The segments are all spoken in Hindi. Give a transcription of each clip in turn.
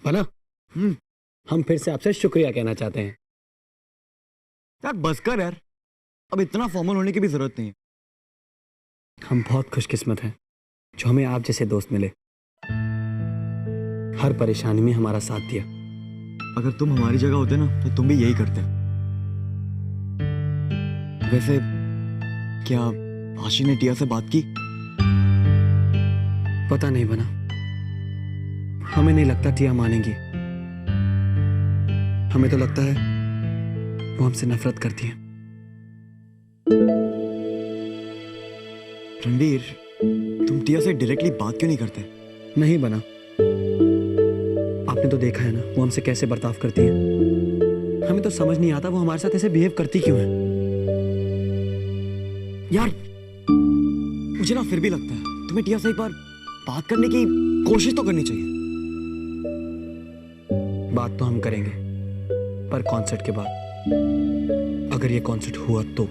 बना हम फिर से आपसे शुक्रिया कहना चाहते हैं। यार बस कर यार, अब इतना फॉर्मल होने की भी जरूरत नहीं है। हम बहुत खुशकिस्मत हैं जो हमें आप जैसे दोस्त मिले, हर परेशानी में हमारा साथ दिया। अगर तुम हमारी जगह होते ना तो तुम भी यही करते। वैसे क्या आशी ने टिया से बात की? पता नहीं बना, हमें नहीं लगता टिया मानेगी। हमें तो लगता है वो हमसे नफरत करती है। रणवीर, तुम टिया से डायरेक्टली बात क्यों नहीं करते? नहीं बना, आपने तो देखा है ना वो हमसे कैसे बर्ताव करती है। हमें तो समझ नहीं आता वो हमारे साथ ऐसे बिहेव करती क्यों है। यार मुझे ना फिर भी लगता है तुम्हें टिया से एक बार बात करने की कोशिश तो करनी चाहिए। बात तो हम करेंगे, पर कॉन्सर्ट के बाद। अगर ये कॉन्सर्ट हुआ तो।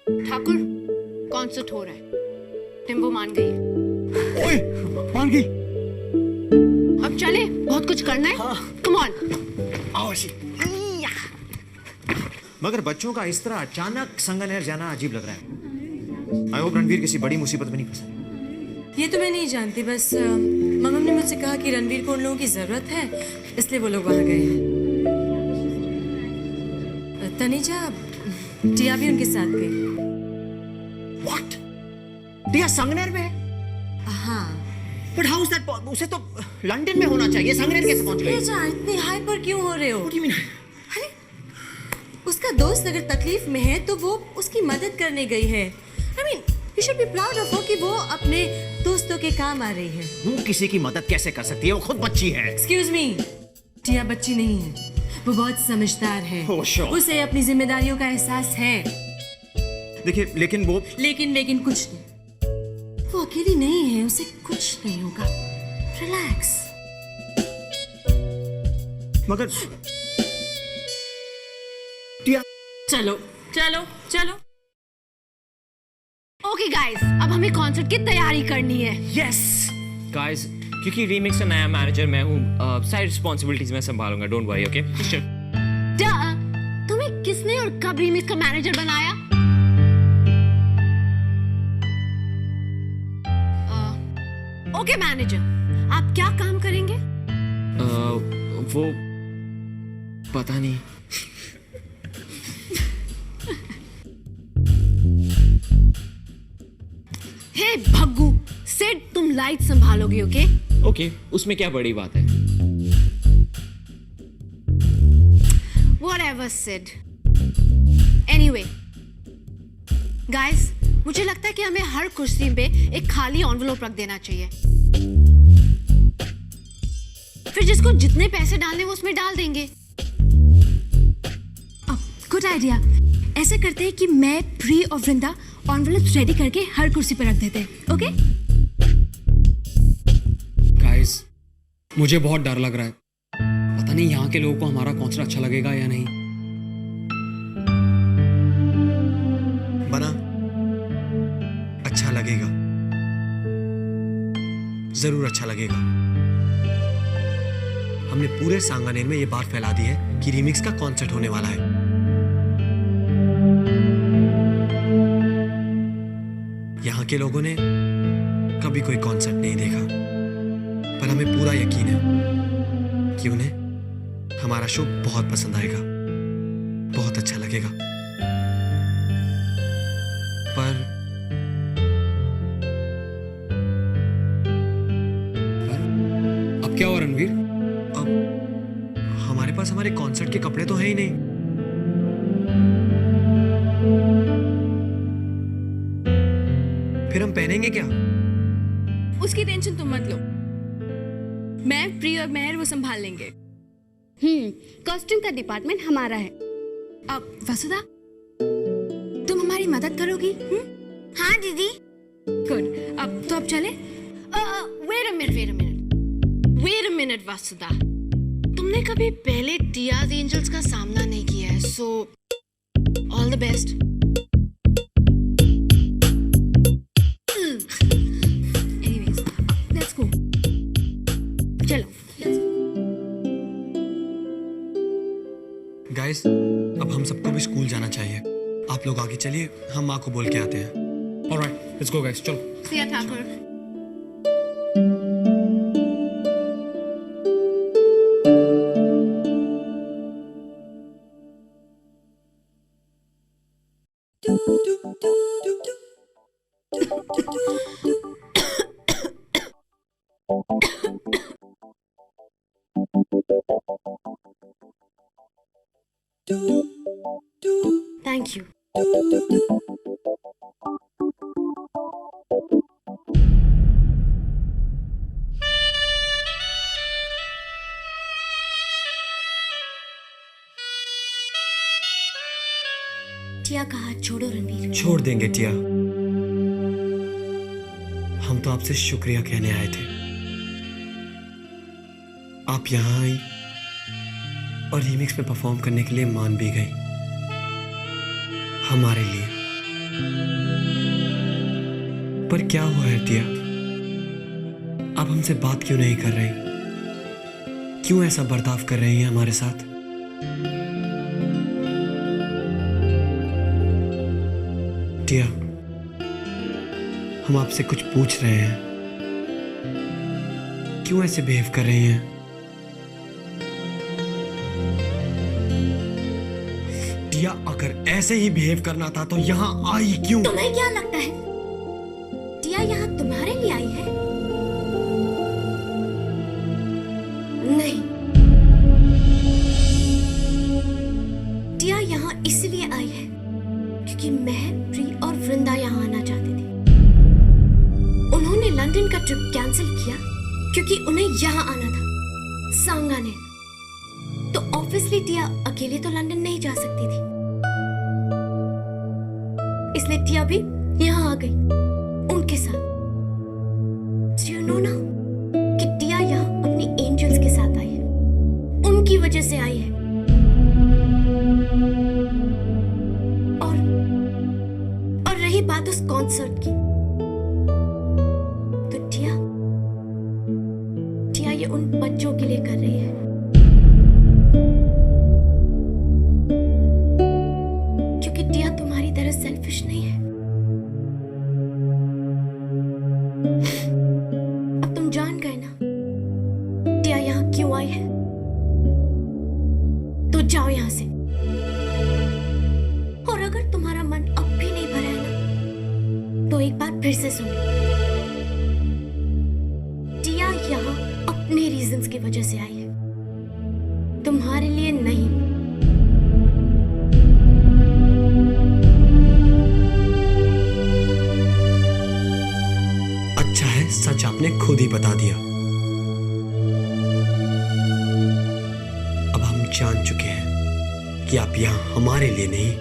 ठाकुर, कॉन्सर्ट हो रहा है, टिम्बो मान गई है। ओए, मान गई। अब चले, बहुत कुछ करना है। Come on. आओ आशी। मगर बच्चों का इस तरह अचानक संगनेर जाना अजीब लग रहा है। आई होप रणवीर किसी बड़ी मुसीबत में नहीं फंसा। ये तो मैं नहीं जानती, बस मम्मी ने मुझसे कहा कि रणवीर को उन लोगों की जरूरत है, इसलिए वो लोग वहां गए हैं। तनीजा, टिया भी उनके साथ गई। What? टिया संगनेर में है? हाँ। But how is that? उसे तो लंदन में होना चाहिए, संगनेर कैसे पहुंच गई? इतनी हाइपर क्यों हो रहे हो? What do you mean? अरे, उसका दोस्त अगर तकलीफ में है तो वो उसकी मदद करने गई है। I mean, you should be proud of her कि वो अपने दोस्तों के काम आ रही है। वो किसी की मदद कैसे कर सकती है? वो खुद बच्ची है। Excuse me, टिया बच्ची नहीं है, वो बहुत समझदार है। Oh, sure. उसे अपनी जिम्मेदारियों का एहसास है। देखिए, लेकिन वो लेकिन कुछ नहीं, वो अकेली नहीं है, उसे कुछ नहीं होगा। रिलैक्स। मगर टिया, चलो चलो चलो। ओके गाइस, अब हमें कॉन्सर्ट की तैयारी करनी है। यस गाइस, क्योंकि रीमिक्स का नया मैनेजर मैं हूँ, सारी रिस्पॉन्सिबिलिटीज मैं संभालूंगा, डोंट वरी, ओके? तुम्हें किसने और कब रीमिक्स का मैनेजर बनाया? ओके मैनेजर, आप क्या काम करेंगे? वो पता नहीं। हे भग्गू, सिड, तुम लाइट संभालोगे, ओके? ओके, उसमें क्या बड़ी बात है? Whatever, Sid. Anyway, guys, मुझे लगता है कि हमें हर कुर्सी पे एक खाली एनवेलप रख देना चाहिए। फिर जिसको जितने पैसे डालने वो उसमें डाल देंगे। Good idea. ऐसा करते हैं कि मैं, प्री और वृंदा एनवेलप्स रेडी करके हर कुर्सी पर रख देते हैं, ओके? गाइस, मुझे बहुत डर लग रहा है। पता नहीं यहाँ के लोगों को हमारा कॉन्सर्ट अच्छा लगेगा या नहीं। बना, अच्छा लगेगा, जरूर अच्छा लगेगा। हमने पूरे सांगानेर में ये बात फैला दी है कि रीमिक्स का कॉन्सर्ट होने वाला है। यहाँ के लोगों ने कभी कोई कॉन्सर्ट नहीं देखा, पर हमें पूरा यकीन है कि उन्हें हमारा शो बहुत पसंद आएगा, बहुत अच्छा लगेगा। पर अब क्या हुआ रणवीर? अब हमारे पास हमारे कॉन्सर्ट के कपड़े तो हैं ही नहीं। फिर हम पहनेंगे क्या? उसकी टेंशन तुम मत लो, मैं, प्री और मेहर वो संभाल लेंगे। कॉस्ट्यूम का डिपार्टमेंट हमारा है। अब वसुधा, तुम हमारी मदद करोगी? हाँ दीदी। गुड। अब चले? वेट अ मिनट वसुधा, तुमने कभी पहले टियाज एंजल्स का सामना नहीं किया है, So, all the best. Anyways, let's go. चलो. गाइस, अब हम सबको भी स्कूल जाना चाहिए। आप लोग आगे चलिए, हम माँ को बोल के आते हैं। ऑलराइट, लेट्स गो गाइस, चलो। See ya, Thakur. Thank you. टिया का हाथ छोड़ो रणवीर। छोड़ देंगे टिया। हम तो आपसे शुक्रिया कहने आए थे। आप यहाँ आई और रीमिक्स में परफॉर्म करने के लिए मान भी गई, हमारे लिए। पर क्या हुआ है टिया? आप हमसे बात क्यों नहीं कर रही? क्यों ऐसा बर्ताव कर रही हैं हमारे साथ? टिया, हम आपसे कुछ पूछ रहे हैं। क्यों ऐसे बिहेव कर रही हैं? टिया, अगर ऐसे ही बिहेव करना था तो यहाँ आई क्यों? तुम्हें क्या लगता है टिया यहाँ तुम्हारे लिए आई है? नहीं, टिया यहाँ इसलिए आई है क्योंकि मैं, प्री और वृंदा यहाँ आना चाहते थे। उन्होंने लंदन का ट्रिप कैंसिल किया क्योंकि उन्हें यहाँ आना था, सांगा ने। तो ऑब्वियसली टिया अकेले तो लंदन नहीं जा सकती थी, इसलिए टिया भी यहाँ आ गई उनके साथ। So you know now कि टिया यहाँ अपनी एंजल्स के साथ आई है, उनकी वजह से आई है। और रही बात उस कॉन्सर्ट की, तो टिया ये उन बच्चों के लिए कर रही है। क्योंकि टिया तुम्हारी तरह सेल्फिश नहीं है। अब तुम जान गए ना टिया यहाँ क्यों आई है। तो जाओ यहाँ से। और अगर तुम्हारा मन अब भी नहीं भरा है ना, तो एक बार फिर से सुनो। टिया यहाँ अपने रीजंस की वजह से आई है, तुम्हारे लिए नहीं। अच्छा है, सच आपने खुद ही बता दिया। अब हम जान चुके हैं कि आप यहाँ हमारे लिए नहीं,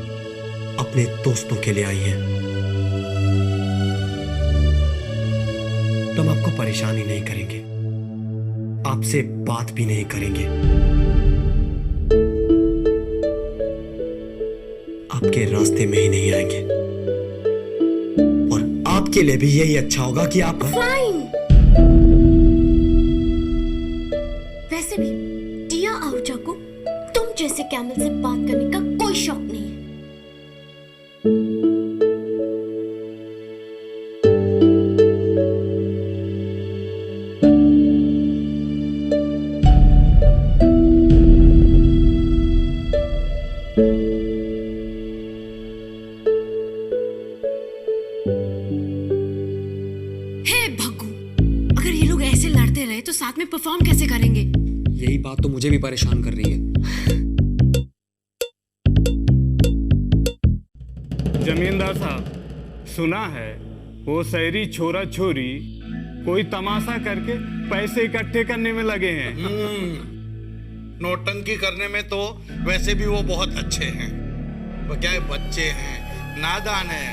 अपने दोस्तों के लिए आई हैं। तो हम आपको परेशान ही नहीं करेंगे, आपसे बात भी नहीं करेंगे। आपके रास्ते में ही नहीं आएंगे। और आपके लिए भी यही अच्छा होगा कि आप फाइन। वैसे भी टिया आहूजा को तुम जैसे कैमल से बात करने का कोई शौक नहीं है। हे भग्गू, अगर ये लोग ऐसे लड़ते रहे तो साथ में परफॉर्म कैसे करेंगे? यही बात तो मुझे भी परेशान कर रही है। जमींदार साहब, सुना है वो शहरी छोरा छोरी कोई तमाशा करके पैसे इकट्ठे करने में लगे हैं। नौटंकी करने में तो वैसे भी वो बहुत अच्छे हैं। वो क्या है, बच्चे हैं, नादान हैं,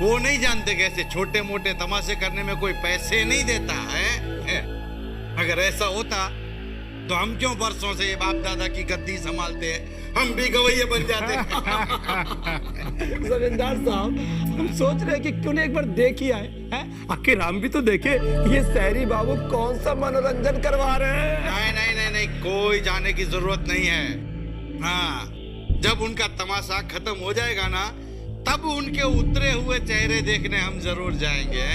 वो नहीं जानते कैसे छोटे मोटे तमाशे करने में कोई पैसे नहीं देता है। अगर ऐसा होता तो हम क्यों बरसों से ये बाप दादा की गद्दी संभालते हैं? हम भी गवैये बन जाते हैं। जमींदार साहब, हम सोच रहे हैं कि क्यों नहीं एक बार देख ही आए, हैं? आखिर हम भी तो देखे ये शहरी बाबू कौन सा मनोरंजन करवा रहे हैं। नहीं नहीं नहीं नहीं, कोई जाने की जरूरत नहीं है। हाँ, जब उनका तमाशा खत्म हो जाएगा ना, तब उनके उतरे हुए चेहरे देखने हम जरूर जाएंगे।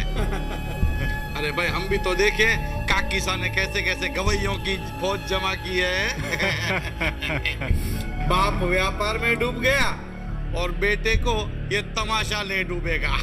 अरे भाई, हम भी तो देखें काकी सा ने कैसे कैसे गवैयों की फौज जमा की है। बाप व्यापार में डूब गया और बेटे को ये तमाशा ले डूबेगा।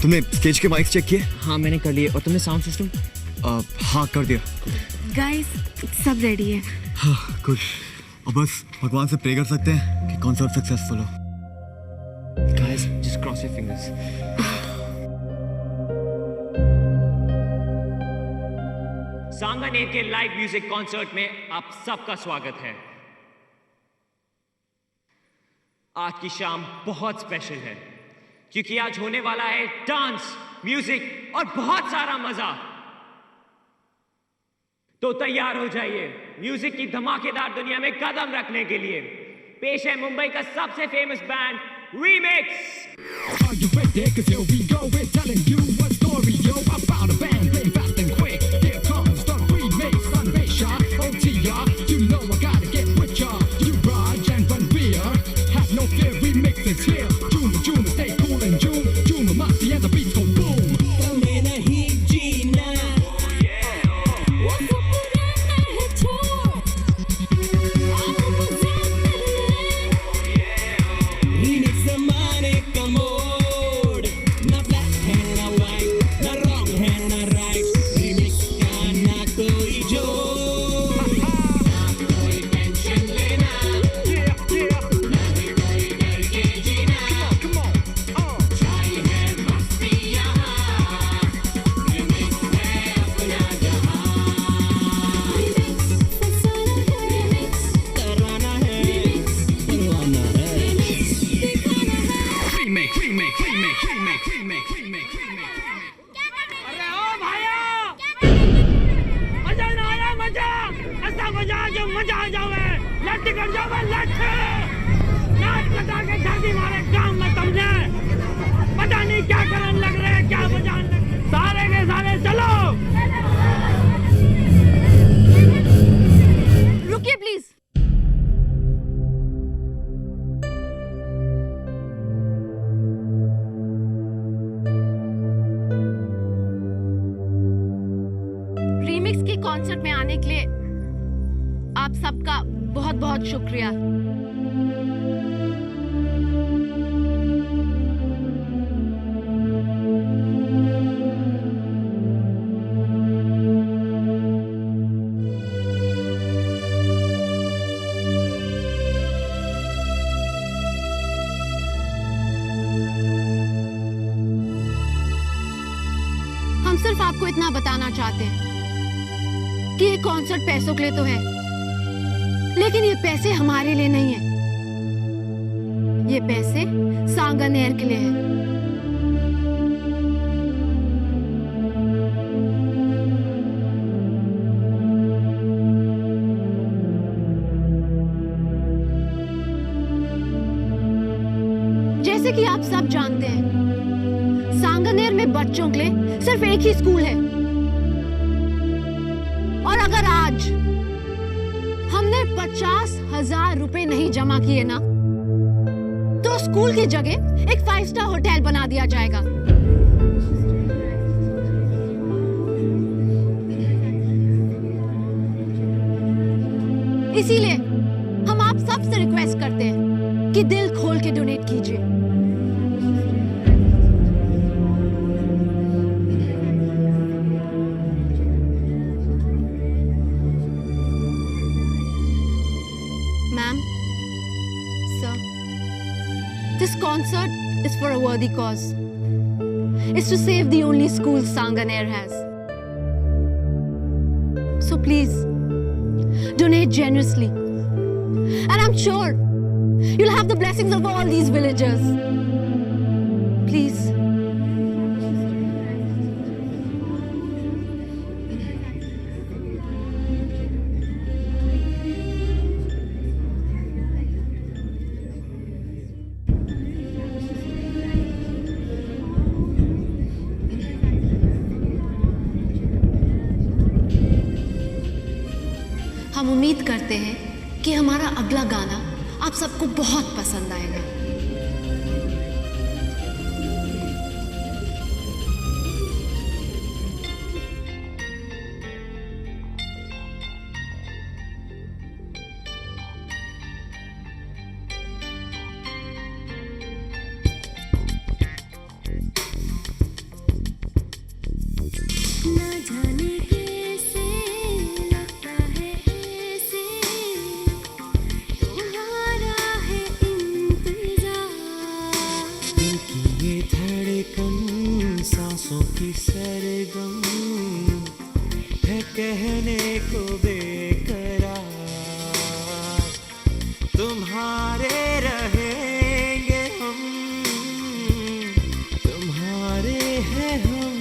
तुमने स्टेज के माइक चेक किए? हाँ मैंने कर लिए। और तुमने साउंड सिस्टम? हाँ, कर दिया। गाइस, सब रेडी है। हाँ, गुड। और बस भगवान से प्रे कर सकते हैं कि कॉन्सर्ट सक्सेसफुल हो। Guys, just cross your fingers. Sanganer के लाइव म्यूजिक कॉन्सर्ट में आप सबका स्वागत है। आज की शाम बहुत स्पेशल है क्योंकि आज होने वाला है डांस, म्यूजिक और बहुत सारा मजा। तो तैयार हो जाइए म्यूजिक की धमाकेदार दुनिया में कदम रखने के लिए। पेश है मुंबई का सबसे famous band remix. Are you ready? 'Cause here we go. We're telling you a story, yo, about a band playing fast and quick. Here comes the remix on Besha, OTR. You know I gotta get with ya. You Raj and Ranveer, have no fear, remix is here. June, stay cool and June, Masti and the beats go boom. Tame nahi jeena. Wo purana hai chhod. Remix zamane ka mode. Na black hai na white, na wrong hai na right. Remix ka na koi jod. Na koi tension lena. Na bhi koi dar ke jeena. Come on. Chai hai masti yahan. Remix hai apna jahan. Remix tarana hai. Tarwana hai. Dikhana hai. Remix. अरे ओ भाइया, मजा ना आया? मजा ऐसा मजा जो मजा आ जावे, लट कर जावे, लट नाच बजा के झांकी मारे काम में समझे। पता नहीं क्या करने लग रहे हैं, क्या बजाने लग रहे हैं। सारे के सारे चलो। रुकिए प्लीज। रीमिक्स के कॉन्सर्ट में आने के लिए आप सबका बहुत बहुत शुक्रिया। हम सिर्फ आपको इतना बताना चाहते हैं कि ये कॉन्सर्ट पैसों के लिए तो है, लेकिन ये पैसे हमारे लिए नहीं है। ये पैसे सांगानेर के लिए है। जैसे कि आप सब जानते हैं, सांगानेर में बच्चों के लिए सिर्फ एक ही स्कूल है। और अगर आज हमने 50,000 रुपए नहीं जमा किए ना, तो स्कूल की जगह एक 5 स्टार होटल बना दिया जाएगा। इसीलिए हम आप सबसे रिक्वेस्ट करते हैं कि दिल खोल के डोनेट कीजिए। concert is for a worthy cause. It's to save the only school Sanganer has. So please, donate generously. And I'm sure you'll have the blessings of all these villagers. Please. हम उम्मीद करते हैं कि हमारा अगला गाना आप सबको बहुत पसंद आएगा। ना जाने कैसे लगता है ऐसे तुम्हारा है इंतजार। दिल की ये धड़कन सांसों की सरगम है कहने को बेकरार। तुम्हारे रहेंगे हम, तुम्हारे हैं हम।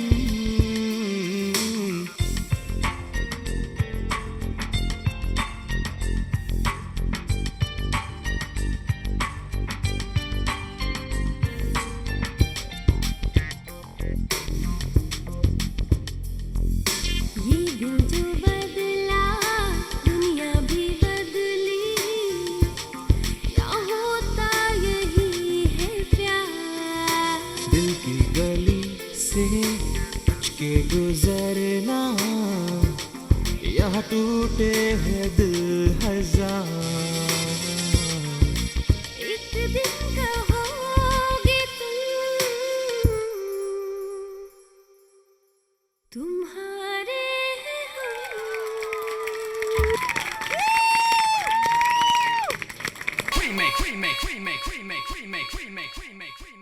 ये दिल जो बदला दुनिया भी बदली, क्या होता यही है प्यार। दिल की गली से कुछ के गुजरना, यहाँ टूटे हैं दिल हजार। एक दिन कहोगे तुम्हारे हैं Remake, remake, remake, remake, remake, remake, remake, remake.